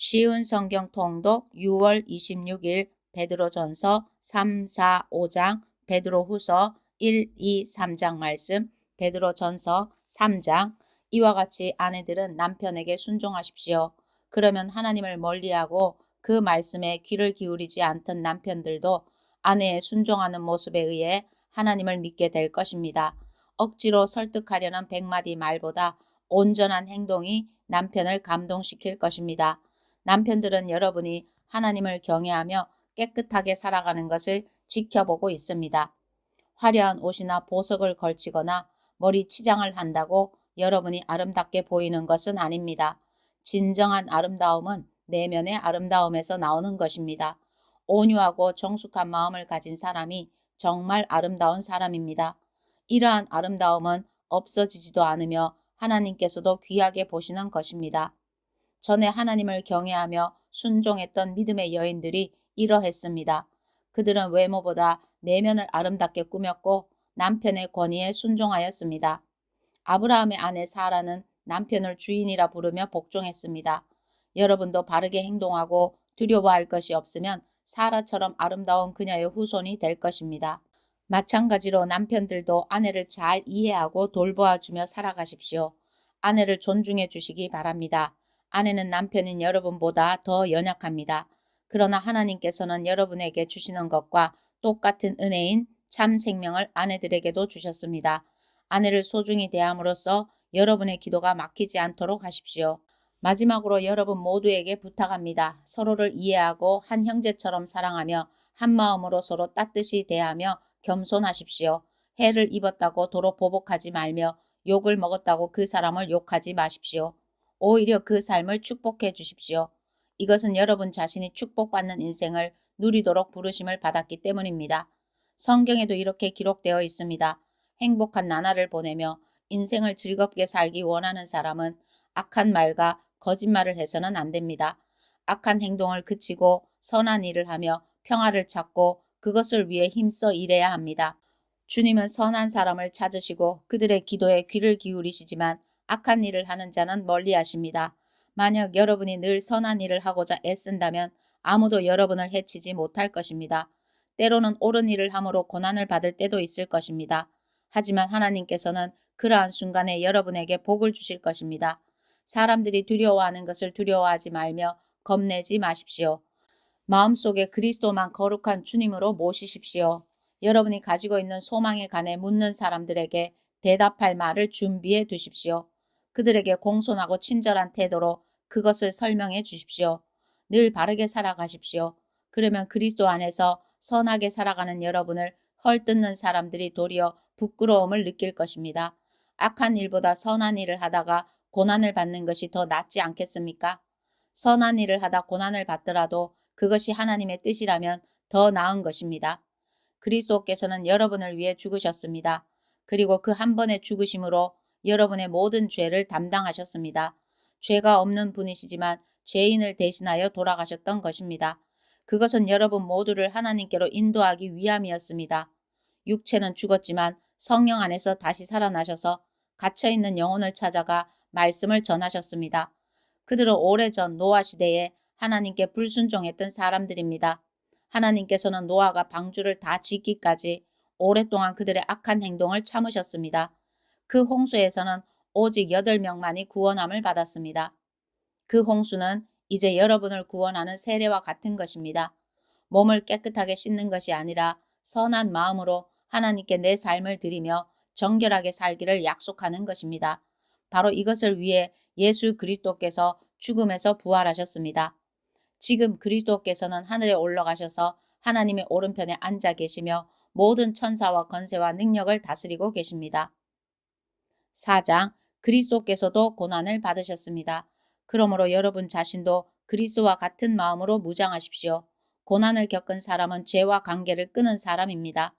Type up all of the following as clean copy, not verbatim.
쉬운 성경 통독 6월 26일 베드로전서 3, 4, 5장, 베드로후서 1, 2, 3장 말씀, 베드로전서 3장. 이와 같이 아내들은 남편에게 순종하십시오. 그러면 하나님을 멀리하고 그 말씀에 귀를 기울이지 않던 남편들도 아내의 순종하는 모습에 의해 하나님을 믿게 될 것입니다. 억지로 설득하려는 100마디 말보다 온전한 행동이 남편을 감동시킬 것입니다. 남편들은 여러분이 하나님을 경외하며 깨끗하게 살아가는 것을 지켜보고 있습니다. 화려한 옷이나 보석을 걸치거나 머리 치장을 한다고 여러분이 아름답게 보이는 것은 아닙니다. 진정한 아름다움은 내면의 아름다움에서 나오는 것입니다. 온유하고 정숙한 마음을 가진 사람이 정말 아름다운 사람입니다. 이러한 아름다움은 없어지지도 않으며 하나님께서도 귀하게 보시는 것입니다. 전에 하나님을 경외하며 순종했던 믿음의 여인들이 이러했습니다. 그들은 외모보다 내면을 아름답게 꾸몄고 남편의 권위에 순종하였습니다. 아브라함의 아내 사라는 남편을 주인이라 부르며 복종했습니다. 여러분도 바르게 행동하고 두려워할 것이 없으면 사라처럼 아름다운 그녀의 후손이 될 것입니다. 마찬가지로 남편들도 아내를 잘 이해하고 돌보아주며 살아가십시오. 아내를 존중해 주시기 바랍니다. 아내는 남편인 여러분보다 더 연약합니다. 그러나 하나님께서는 여러분에게 주시는 것과 똑같은 은혜인 참 생명을 아내들에게도 주셨습니다. 아내를 소중히 대함으로써 여러분의 기도가 막히지 않도록 하십시오. 마지막으로 여러분 모두에게 부탁합니다. 서로를 이해하고 한 형제처럼 사랑하며 한 마음으로 서로 따뜻이 대하며 겸손하십시오. 해를 입었다고 도로 보복하지 말며 욕을 먹었다고 그 사람을 욕하지 마십시오. 오히려 그 삶을 축복해 주십시오. 이것은 여러분 자신이 축복받는 인생을 누리도록 부르심을 받았기 때문입니다. 성경에도 이렇게 기록되어 있습니다. 행복한 나날을 보내며 인생을 즐겁게 살기 원하는 사람은 악한 말과 거짓말을 해서는 안 됩니다. 악한 행동을 그치고 선한 일을 하며 평화를 찾고 그것을 위해 힘써 일해야 합니다. 주님은 선한 사람을 찾으시고 그들의 기도에 귀를 기울이시지만 악한 일을 하는 자는 멀리 하십니다. 만약 여러분이 늘 선한 일을 하고자 애쓴다면 아무도 여러분을 해치지 못할 것입니다. 때로는 옳은 일을 함으로 고난을 받을 때도 있을 것입니다. 하지만 하나님께서는 그러한 순간에 여러분에게 복을 주실 것입니다. 사람들이 두려워하는 것을 두려워하지 말며 겁내지 마십시오. 마음속에 그리스도만 거룩한 주님으로 모시십시오. 여러분이 가지고 있는 소망에 관해 묻는 사람들에게 대답할 말을 준비해 두십시오. 그들에게 공손하고 친절한 태도로 그것을 설명해 주십시오. 늘 바르게 살아가십시오. 그러면 그리스도 안에서 선하게 살아가는 여러분을 헐뜯는 사람들이 도리어 부끄러움을 느낄 것입니다. 악한 일보다 선한 일을 하다가 고난을 받는 것이 더 낫지 않겠습니까? 선한 일을 하다 고난을 받더라도 그것이 하나님의 뜻이라면 더 나은 것입니다. 그리스도께서는 여러분을 위해 죽으셨습니다. 그리고 그 한 번의 죽으심으로 여러분의 모든 죄를 담당하셨습니다. 죄가 없는 분이시지만 죄인을 대신하여 돌아가셨던 것입니다. 그것은 여러분 모두를 하나님께로 인도하기 위함이었습니다. 육체는 죽었지만 성령 안에서 다시 살아나셔서 갇혀있는 영혼을 찾아가 말씀을 전하셨습니다. 그들은 오래전 노아 시대에 하나님께 불순종했던 사람들입니다. 하나님께서는 노아가 방주를 다 짓기까지 오랫동안 그들의 악한 행동을 참으셨습니다. 그 홍수에서는 오직 8명만이 구원함을 받았습니다. 그 홍수는 이제 여러분을 구원하는 세례와 같은 것입니다. 몸을 깨끗하게 씻는 것이 아니라 선한 마음으로 하나님께 내 삶을 드리며 정결하게 살기를 약속하는 것입니다. 바로 이것을 위해 예수 그리스도께서 죽음에서 부활하셨습니다. 지금 그리스도께서는 하늘에 올라가셔서 하나님의 오른편에 앉아 계시며 모든 천사와 권세와 능력을 다스리고 계십니다. 4장. 그리스도께서도 고난을 받으셨습니다. 그러므로 여러분 자신도 그리스도와 같은 마음으로 무장하십시오. 고난을 겪은 사람은 죄와 관계를 끊은 사람입니다.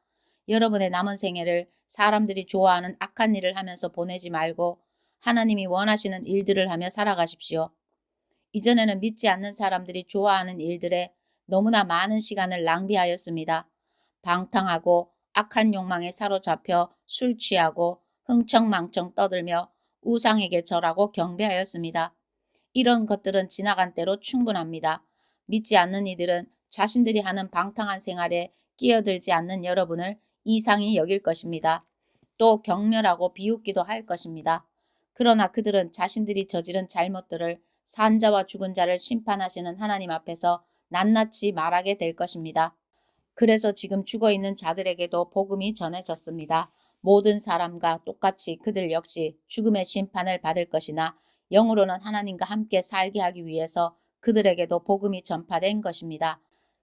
여러분의 남은 생애를 사람들이 좋아하는 악한 일을 하면서 보내지 말고 하나님이 원하시는 일들을 하며 살아가십시오. 이전에는 믿지 않는 사람들이 좋아하는 일들에 너무나 많은 시간을 낭비하였습니다. 방탕하고 악한 욕망에 사로잡혀 술 취하고 흥청망청 떠들며 우상에게 절하고 경배하였습니다. 이런 것들은 지나간 때로 충분합니다. 믿지 않는 이들은 자신들이 하는 방탕한 생활에 끼어들지 않는 여러분을 이상히 여길 것입니다. 또 경멸하고 비웃기도 할 것입니다. 그러나 그들은 자신들이 저지른 잘못들을 산자와 죽은 자를 심판하시는 하나님 앞에서 낱낱이 말하게 될 것입니다. 그래서 지금 죽어있는 자들에게도 복음이 전해졌습니다. 모든 사람과 똑같이 그들 역시 죽음의 심판을 받을 것이나 영으로는 하나님과 함께 살게 하기 위해서 그들에게도 복음이 전파된 것입니다.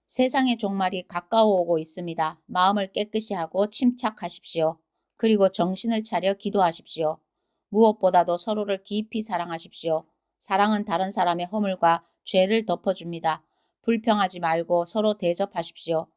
세상의 종말이 가까워 오고 있습니다. 마음을 깨끗이 하고 침착하십시오. 그리고 정신을 차려 기도하십시오. 무엇보다도 서로를 깊이 사랑하십시오. 사랑은 다른 사람의 허물과 죄를 덮어줍니다. 불평하지 말고 서로 대접하십시오.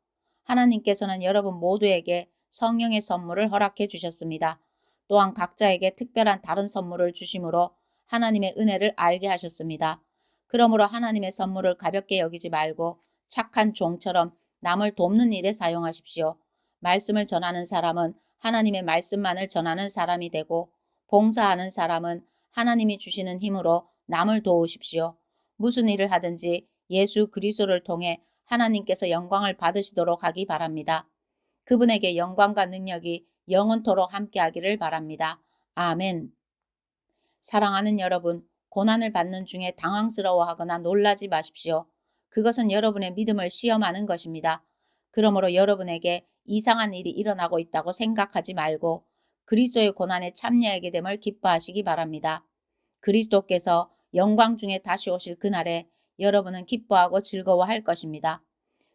하나님께서는 여러분 모두에게 성령의 선물을 허락해 주셨습니다. 또한 각자에게 특별한 다른 선물을 주심으로 하나님의 은혜를 알게 하셨습니다. 그러므로 하나님의 선물을 가볍게 여기지 말고 착한 종처럼 남을 돕는 일에 사용하십시오. 말씀을 전하는 사람은 하나님의 말씀만을 전하는 사람이 되고 봉사하는 사람은 하나님이 주시는 힘으로 남을 도우십시오. 무슨 일을 하든지 예수 그리스도를 통해 하나님께서 영광을 받으시도록 하기 바랍니다. 그분에게 영광과 능력이 영원토록 함께하기를 바랍니다. 아멘. 사랑하는 여러분, 고난을 받는 중에 당황스러워하거나 놀라지 마십시오. 그것은 여러분의 믿음을 시험하는 것입니다. 그러므로 여러분에게 이상한 일이 일어나고 있다고 생각하지 말고 그리스도의 고난에 참여하게 됨을 기뻐하시기 바랍니다. 그리스도께서 영광 중에 다시 오실 그날에 여러분은 기뻐하고 즐거워할 것입니다.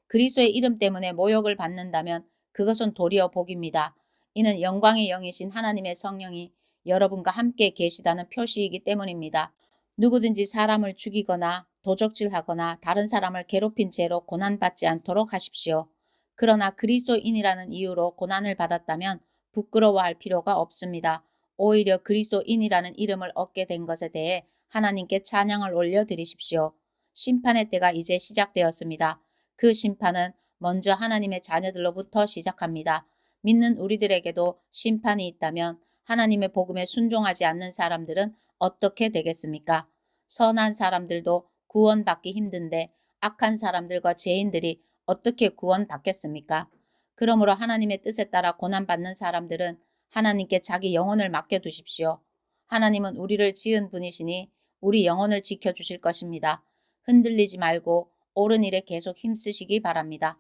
그리스도의 이름 때문에 모욕을 받는다면 그것은 도리어 복입니다. 이는 영광의 영이신 하나님의 성령이 여러분과 함께 계시다는 표시이기 때문입니다. 누구든지 사람을 죽이거나 도적질하거나 다른 사람을 괴롭힌 죄로 고난받지 않도록 하십시오. 그러나 그리스도인이라는 이유로 고난을 받았다면 부끄러워할 필요가 없습니다. 오히려 그리스도인이라는 이름을 얻게 된 것에 대해 하나님께 찬양을 올려드리십시오. 심판의 때가 이제 시작되었습니다. 그 심판은 먼저 하나님의 자녀들로부터 시작합니다. 믿는 우리들에게도 심판이 있다면 하나님의 복음에 순종하지 않는 사람들은 어떻게 되겠습니까? 선한 사람들도 구원받기 힘든데 악한 사람들과 죄인들이 어떻게 구원받겠습니까? 그러므로 하나님의 뜻에 따라 고난받는 사람들은 하나님께 자기 영혼을 맡겨두십시오. 하나님은 우리를 지은 분이시니 우리 영혼을 지켜주실 것입니다. 흔들리지 말고 옳은 일에 계속 힘쓰시기 바랍니다.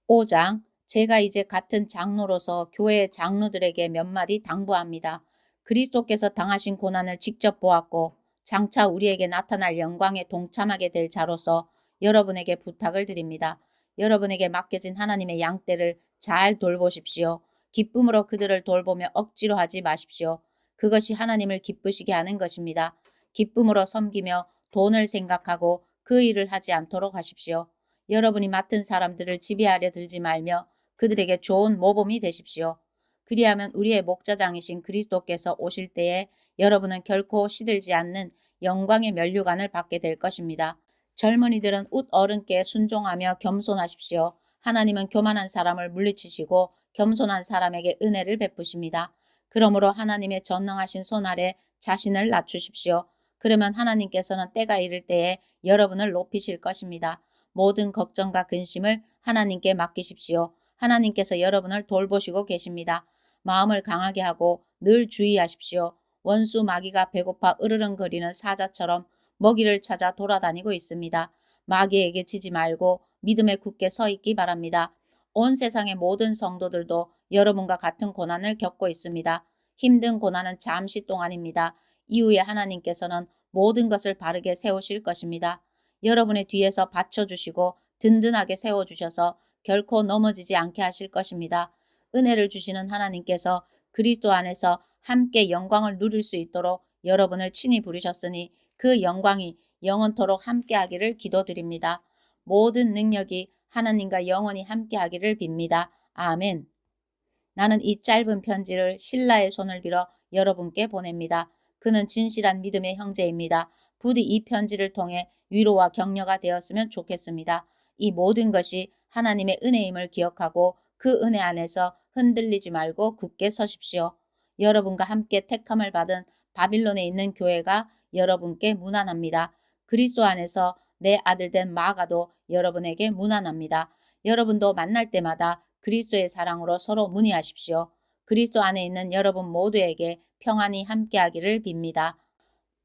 5장 제가 이제 같은 장로로서 교회의 장로들에게 몇 마디 당부합니다. 그리스도께서 당하신 고난을 직접 보았고 장차 우리에게 나타날 영광에 동참하게 될 자로서 여러분에게 부탁을 드립니다. 여러분에게 맡겨진 하나님의 양떼를 잘 돌보십시오. 기쁨으로 그들을 돌보며 억지로 하지 마십시오. 그것이 하나님을 기쁘시게 하는 것입니다. 기쁨으로 섬기며 돈을 생각하고 그 일을 하지 않도록 하십시오. 여러분이 맡은 사람들을 지배하려 들지 말며 그들에게 좋은 모범이 되십시오. 그리하면 우리의 목자장이신 그리스도께서 오실 때에 여러분은 결코 시들지 않는 영광의 면류관을 받게 될 것입니다. 젊은이들은 웃 어른께 순종하며 겸손하십시오. 하나님은 교만한 사람을 물리치시고 겸손한 사람에게 은혜를 베푸십니다. 그러므로 하나님의 전능하신 손 아래 자신을 낮추십시오. 그러면 하나님께서는 때가 이를 때에 여러분을 높이실 것입니다. 모든 걱정과 근심을 하나님께 맡기십시오. 하나님께서 여러분을 돌보시고 계십니다. 마음을 강하게 하고 늘 주의하십시오. 원수 마귀가 배고파 으르렁거리는 사자처럼 먹이를 찾아 돌아다니고 있습니다. 마귀에게 지지 말고 믿음에 굳게 서 있기 바랍니다. 온 세상의 모든 성도들도 여러분과 같은 고난을 겪고 있습니다. 힘든 고난은 잠시 동안입니다. 이후에 하나님께서는 모든 것을 바르게 세우실 것입니다. 여러분의 뒤에서 받쳐주시고 든든하게 세워주셔서 결코 넘어지지 않게 하실 것입니다. 은혜를 주시는 하나님께서 그리스도 안에서 함께 영광을 누릴 수 있도록 여러분을 친히 부르셨으니 그 영광이 영원토록 함께하기를 기도드립니다. 모든 능력이 하나님과 영원히 함께하기를 빕니다. 아멘. 나는 이 짧은 편지를 신라의 손을 빌어 여러분께 보냅니다. 그는 진실한 믿음의 형제입니다. 부디 이 편지를 통해 위로와 격려가 되었으면 좋겠습니다. 이 모든 것이 하나님의 은혜임을 기억하고 그 은혜 안에서 흔들리지 말고 굳게 서십시오. 여러분과 함께 택함을 받은 바빌론에 있는 교회가 여러분께 문안합니다. 그리스도 안에서 내 아들 된 마가도 여러분에게 문안합니다. 여러분도 만날 때마다 그리스도의 사랑으로 서로 문의하십시오. 그리스도 안에 있는 여러분 모두에게 평안이 함께하기를 빕니다.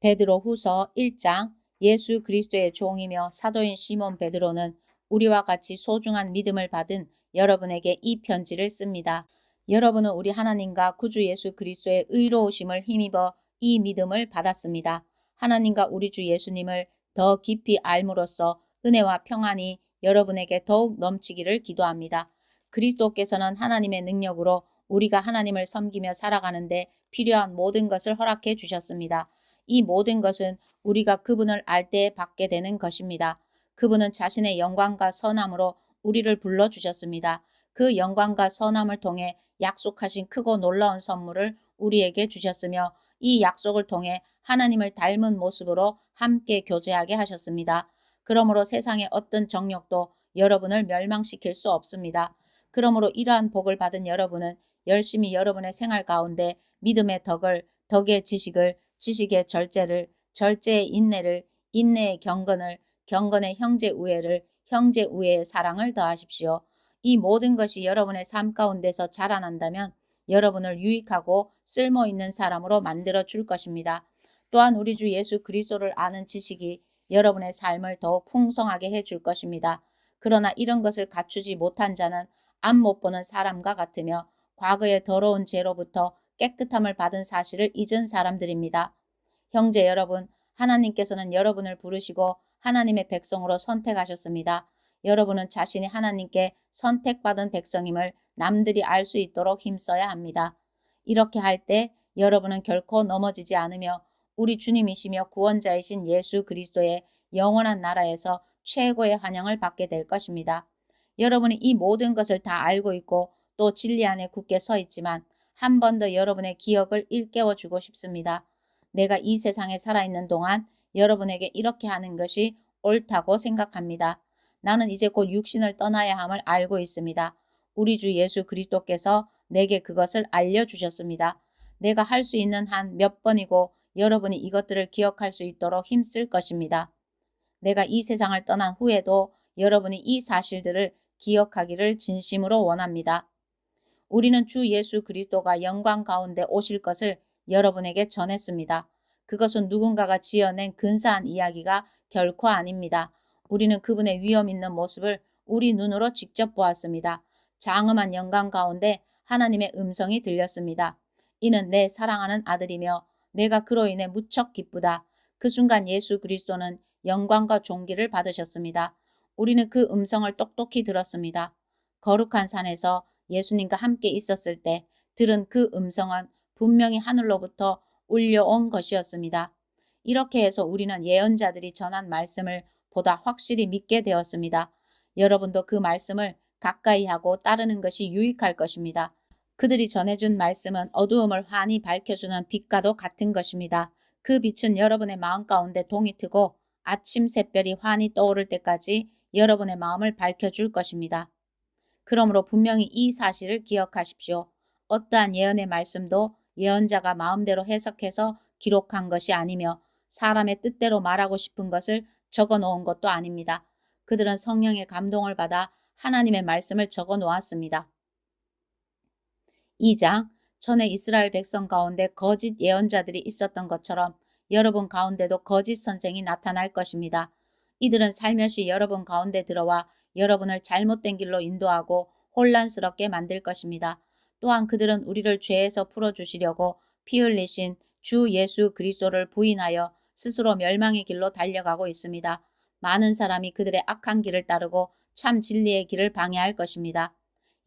베드로후서 1장. 예수 그리스도의 종이며 사도인 시몬 베드로는 우리와 같이 소중한 믿음을 받은 여러분에게 이 편지를 씁니다. 여러분은 우리 하나님과 구주 예수 그리스도의 의로우심을 힘입어 이 믿음을 받았습니다. 하나님과 우리 주 예수님을 더 깊이 알므로써 은혜와 평안이 여러분에게 더욱 넘치기를 기도합니다. 그리스도께서는 하나님의 능력으로 우리가 하나님을 섬기며 살아가는데 필요한 모든 것을 허락해 주셨습니다. 이 모든 것은 우리가 그분을 알 때에 받게 되는 것입니다. 그분은 자신의 영광과 선함으로 우리를 불러주셨습니다. 그 영광과 선함을 통해 약속하신 크고 놀라운 선물을 우리에게 주셨으며 이 약속을 통해 하나님을 닮은 모습으로 함께 교제하게 하셨습니다. 그러므로 세상의 어떤 정욕도 여러분을 멸망시킬 수 없습니다. 그러므로 이러한 복을 받은 여러분은 열심히 여러분의 생활 가운데 믿음의 덕을, 덕의 지식을, 지식의 절제를, 절제의 인내를, 인내의 경건을, 경건의 형제 우애를, 형제 우애의 사랑을 더하십시오. 이 모든 것이 여러분의 삶 가운데서 자라난다면 여러분을 유익하고 쓸모있는 사람으로 만들어 줄 것입니다. 또한 우리 주 예수 그리스도를 아는 지식이 여러분의 삶을 더욱 풍성하게 해 줄 것입니다. 그러나 이런 것을 갖추지 못한 자는 앞 못 보는 사람과 같으며 과거의 더러운 죄로부터 깨끗함을 받은 사실을 잊은 사람들입니다. 형제 여러분, 하나님께서는 여러분을 부르시고 하나님의 백성으로 선택하셨습니다. 여러분은 자신이 하나님께 선택받은 백성임을 남들이 알 수 있도록 힘써야 합니다. 이렇게 할 때 여러분은 결코 넘어지지 않으며 우리 주님이시며 구원자이신 예수 그리스도의 영원한 나라에서 최고의 환영을 받게 될 것입니다. 여러분이 이 모든 것을 다 알고 있고 또 진리 안에 굳게 서 있지만 한 번 더 여러분의 기억을 일깨워 주고 싶습니다. 내가 이 세상에 살아있는 동안 여러분에게 이렇게 하는 것이 옳다고 생각합니다. 나는 이제 곧 육신을 떠나야 함을 알고 있습니다. 우리 주 예수 그리스도께서 내게 그것을 알려주셨습니다. 내가 할 수 있는 한 몇 번이고 여러분이 이것들을 기억할 수 있도록 힘쓸 것입니다. 내가 이 세상을 떠난 후에도 여러분이 이 사실들을 기억하기를 진심으로 원합니다. 우리는 주 예수 그리스도가 영광 가운데 오실 것을 여러분에게 전했습니다. 그것은 누군가가 지어낸 근사한 이야기가 결코 아닙니다. 우리는 그분의 위엄 있는 모습을 우리 눈으로 직접 보았습니다. 장엄한 영광 가운데 하나님의 음성이 들렸습니다. 이는 내 사랑하는 아들이며 내가 그로 인해 무척 기쁘다. 그 순간 예수 그리스도는 영광과 존귀를 받으셨습니다. 우리는 그 음성을 똑똑히 들었습니다. 거룩한 산에서 예수님과 함께 있었을 때 들은 그 음성은 분명히 하늘로부터 울려온 것이었습니다. 이렇게 해서 우리는 예언자들이 전한 말씀을 보다 확실히 믿게 되었습니다. 여러분도 그 말씀을 가까이 하고 따르는 것이 유익할 것입니다. 그들이 전해준 말씀은 어두움을 환히 밝혀주는 빛과도 같은 것입니다. 그 빛은 여러분의 마음 가운데 동이 트고 아침 샛별이 환히 떠오를 때까지 여러분의 마음을 밝혀줄 것입니다. 그러므로 분명히 이 사실을 기억하십시오. 어떠한 예언의 말씀도 예언자가 마음대로 해석해서 기록한 것이 아니며 사람의 뜻대로 말하고 싶은 것을 적어 놓은 것도 아닙니다. 그들은 성령의 감동을 받아 하나님의 말씀을 적어 놓았습니다. 2장. 전에 이스라엘 백성 가운데 거짓 예언자들이 있었던 것처럼 여러분 가운데도 거짓 선생이 나타날 것입니다. 이들은 살며시 여러분 가운데 들어와 여러분을 잘못된 길로 인도하고 혼란스럽게 만들 것입니다. 또한 그들은 우리를 죄에서 풀어주시려고 피 흘리신 주 예수 그리스도를 부인하여 스스로 멸망의 길로 달려가고 있습니다. 많은 사람이 그들의 악한 길을 따르고 참 진리의 길을 방해할 것입니다.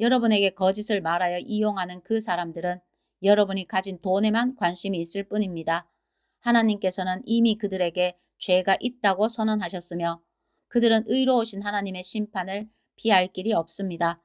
여러분에게 거짓을 말하여 이용하는 그 사람들은 여러분이 가진 돈에만 관심이 있을 뿐입니다. 하나님께서는 이미 그들에게 죄가 있다고 선언하셨으며 그들은 의로우신 하나님의 심판을 피할 길이 없습니다.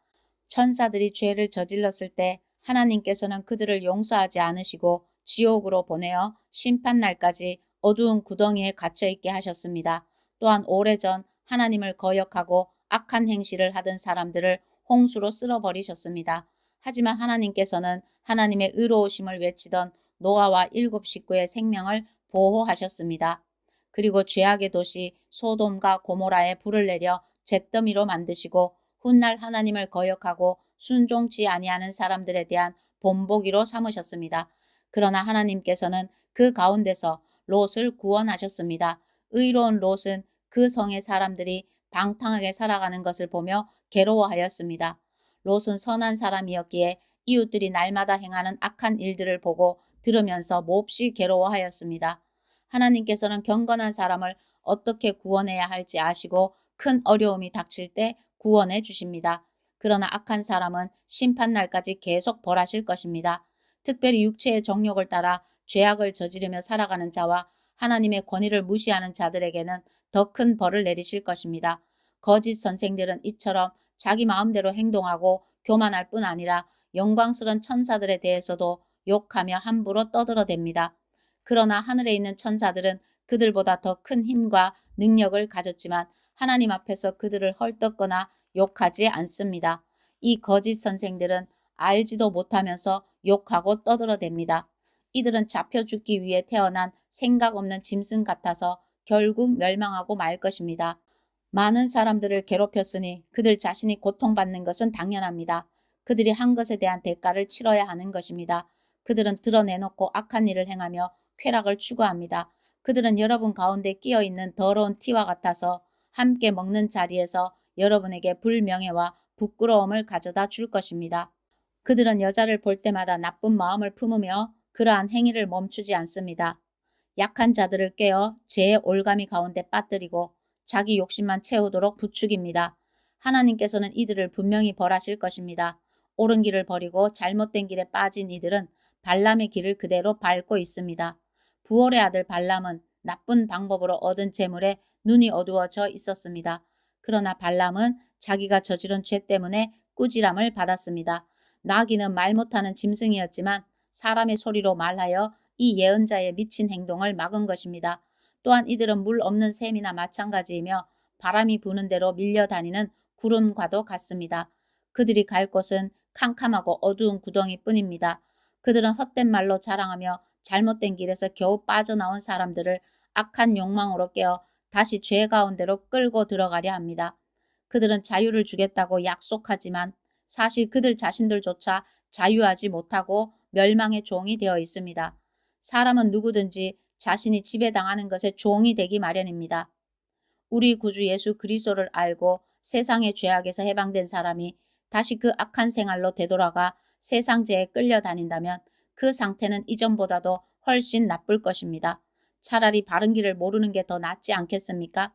천사들이 죄를 저질렀을 때 하나님께서는 그들을 용서하지 않으시고 지옥으로 보내어 심판날까지 어두운 구덩이에 갇혀있게 하셨습니다. 또한 오래전 하나님을 거역하고 악한 행실을 하던 사람들을 홍수로 쓸어버리셨습니다. 하지만 하나님께서는 하나님의 의로우심을 외치던 노아와 7 식구의 생명을 보호하셨습니다. 그리고 죄악의 도시 소돔과 고모라에 불을 내려 잿더미로 만드시고 훗날 하나님을 거역하고 순종치 아니하는 사람들에 대한 본보기로 삼으셨습니다. 그러나 하나님께서는 그 가운데서 롯을 구원하셨습니다. 의로운 롯은 그 성의 사람들이 방탕하게 살아가는 것을 보며 괴로워하였습니다. 롯은 선한 사람이었기에 이웃들이 날마다 행하는 악한 일들을 보고 들으면서 몹시 괴로워하였습니다. 하나님께서는 경건한 사람을 어떻게 구원해야 할지 아시고 큰 어려움이 닥칠 때 구원해 주십니다. 그러나 악한 사람은 심판날까지 계속 벌하실 것입니다. 특별히 육체의 정욕을 따라 죄악을 저지르며 살아가는 자와 하나님의 권위를 무시하는 자들에게는 더 큰 벌을 내리실 것입니다. 거짓 선생들은 이처럼 자기 마음대로 행동하고 교만할 뿐 아니라 영광스러운 천사들에 대해서도 욕하며 함부로 떠들어댑니다. 그러나 하늘에 있는 천사들은 그들보다 더 큰 힘과 능력을 가졌지만 하나님 앞에서 그들을 헐뜯거나 욕하지 않습니다. 이 거짓 선생들은 알지도 못하면서 욕하고 떠들어댑니다. 이들은 잡혀 죽기 위해 태어난 생각 없는 짐승 같아서 결국 멸망하고 말 것입니다. 많은 사람들을 괴롭혔으니 그들 자신이 고통받는 것은 당연합니다. 그들이 한 것에 대한 대가를 치러야 하는 것입니다. 그들은 드러내놓고 악한 일을 행하며 쾌락을 추구합니다. 그들은 여러분 가운데 끼어있는 더러운 티와 같아서 함께 먹는 자리에서 여러분에게 불명예와 부끄러움을 가져다 줄 것입니다. 그들은 여자를 볼 때마다 나쁜 마음을 품으며 그러한 행위를 멈추지 않습니다. 약한 자들을 꿰어 죄의 올가미 가운데 빠뜨리고 자기 욕심만 채우도록 부추깁니다. 하나님께서는 이들을 분명히 벌하실 것입니다. 옳은 길을 버리고 잘못된 길에 빠진 이들은 발람의 길을 그대로 밟고 있습니다. 부올의 아들 발람은 나쁜 방법으로 얻은 재물에 눈이 어두워져 있었습니다. 그러나 발람은 자기가 저지른 죄 때문에 꾸지람을 받았습니다. 나귀는 말 못하는 짐승이었지만 사람의 소리로 말하여 이 예언자의 미친 행동을 막은 것입니다. 또한 이들은 물 없는 샘이나 마찬가지이며 바람이 부는 대로 밀려다니는 구름과도 같습니다. 그들이 갈 곳은 캄캄하고 어두운 구덩이 뿐입니다. 그들은 헛된 말로 자랑하며 잘못된 길에서 겨우 빠져나온 사람들을 악한 욕망으로 깨어 다시 죄 가운데로 끌고 들어가려 합니다. 그들은 자유를 주겠다고 약속하지만 사실 그들 자신들조차 자유하지 못하고 멸망의 종이 되어 있습니다. 사람은 누구든지 자신이 지배당하는 것에 종이 되기 마련입니다. 우리 구주 예수 그리스도를 알고 세상의 죄악에서 해방된 사람이 다시 그 악한 생활로 되돌아가 세상죄에 끌려다닌다면 그 상태는 이전보다도 훨씬 나쁠 것입니다. 차라리 바른 길을 모르는 게 더 낫지 않겠습니까?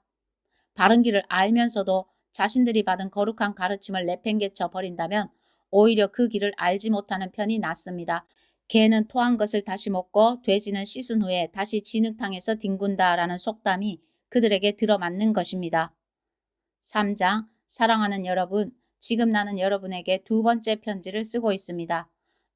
바른 길을 알면서도 자신들이 받은 거룩한 가르침을 내팽개쳐 버린다면 오히려 그 길을 알지 못하는 편이 낫습니다. 개는 토한 것을 다시 먹고 돼지는 씻은 후에 다시 진흙탕에서 뒹군다라는 속담이 그들에게 들어맞는 것입니다. 3장 사랑하는 여러분, 지금 나는 여러분에게 두 번째 편지를 쓰고 있습니다.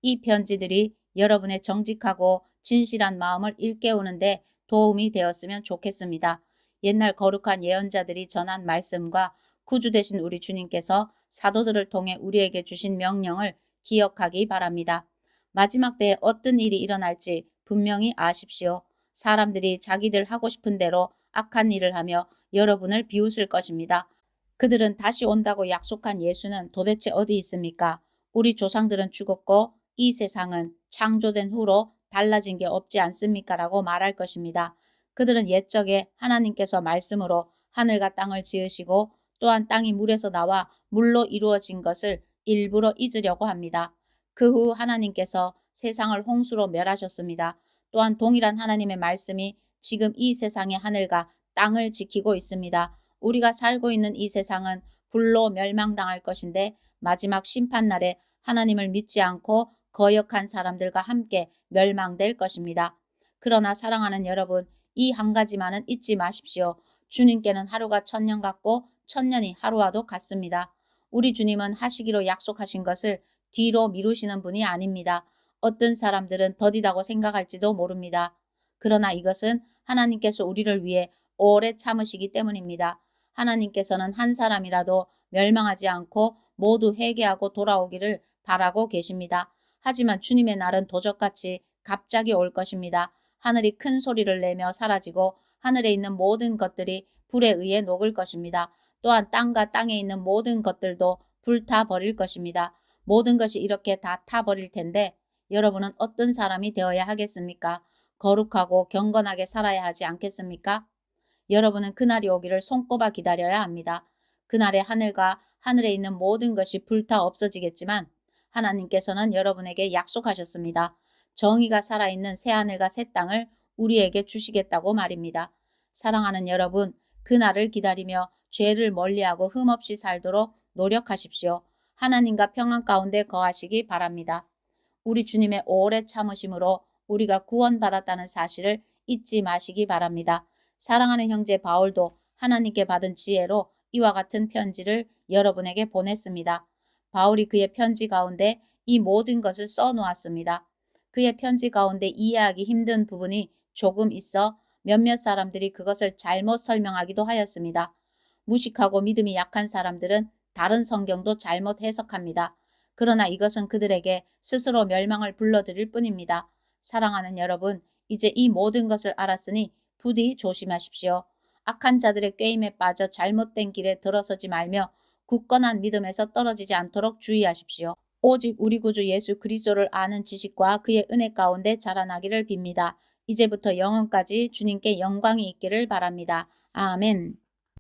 이 편지들이 여러분의 정직하고 진실한 마음을 일깨우는데 도움이 되었으면 좋겠습니다. 옛날 거룩한 예언자들이 전한 말씀과 구주 되신 우리 주님께서 사도들을 통해 우리에게 주신 명령을 기억하기 바랍니다. 마지막 때에 어떤 일이 일어날지 분명히 아십시오. 사람들이 자기들 하고 싶은 대로 악한 일을 하며 여러분을 비웃을 것입니다. 그들은 다시 온다고 약속한 예수는 도대체 어디 있습니까? 우리 조상들은 죽었고 이 세상은 창조된 후로 달라진 게 없지 않습니까? 라고 말할 것입니다. 그들은 옛적에 하나님께서 말씀으로 하늘과 땅을 지으시고 또한 땅이 물에서 나와 물로 이루어진 것을 일부러 잊으려고 합니다. 그 후 하나님께서 세상을 홍수로 멸하셨습니다. 또한 동일한 하나님의 말씀이 지금 이 세상의 하늘과 땅을 지키고 있습니다. 우리가 살고 있는 이 세상은 불로 멸망당할 것인데 마지막 심판날에 하나님을 믿지 않고 거역한 사람들과 함께 멸망될 것입니다. 그러나 사랑하는 여러분, 이 한 가지만은 잊지 마십시오. 주님께는 하루가 천년 같고 천년이 하루와도 같습니다. 우리 주님은 하시기로 약속하신 것을 뒤로 미루시는 분이 아닙니다. 어떤 사람들은 더디다고 생각할지도 모릅니다. 그러나 이것은 하나님께서 우리를 위해 오래 참으시기 때문입니다. 하나님께서는 한 사람이라도 멸망하지 않고 모두 회개하고 돌아오기를 바라고 계십니다. 하지만 주님의 날은 도적같이 갑자기 올 것입니다. 하늘이 큰 소리를 내며 사라지고 하늘에 있는 모든 것들이 불에 의해 녹을 것입니다. 또한 땅과 땅에 있는 모든 것들도 불타 버릴 것입니다. 모든 것이 이렇게 다 타버릴 텐데 여러분은 어떤 사람이 되어야 하겠습니까? 거룩하고 경건하게 살아야 하지 않겠습니까? 여러분은 그날이 오기를 손꼽아 기다려야 합니다. 그날에 하늘과 하늘에 있는 모든 것이 불타 없어지겠지만 하나님께서는 여러분에게 약속하셨습니다. 정의가 살아있는 새하늘과 새 땅을 우리에게 주시겠다고 말입니다. 사랑하는 여러분, 그날을 기다리며 죄를 멀리하고 흠없이 살도록 노력하십시오. 하나님과 평안 가운데 거하시기 바랍니다. 우리 주님의 오래 참으심으로 우리가 구원받았다는 사실을 잊지 마시기 바랍니다. 사랑하는 형제 바울도 하나님께 받은 지혜로 이와 같은 편지를 여러분에게 보냈습니다. 바울이 그의 편지 가운데 이 모든 것을 써놓았습니다. 그의 편지 가운데 이해하기 힘든 부분이 조금 있어 몇몇 사람들이 그것을 잘못 설명하기도 하였습니다. 무식하고 믿음이 약한 사람들은 다른 성경도 잘못 해석합니다. 그러나 이것은 그들에게 스스로 멸망을 불러들일 뿐입니다. 사랑하는 여러분, 이제 이 모든 것을 알았으니 부디 조심하십시오. 악한 자들의 꾀임에 빠져 잘못된 길에 들어서지 말며 굳건한 믿음에서 떨어지지 않도록 주의하십시오. 오직 우리 구주 예수 그리스도를 아는 지식과 그의 은혜 가운데 자라나기를 빕니다. 이제부터 영원까지 주님께 영광이 있기를 바랍니다. 아멘.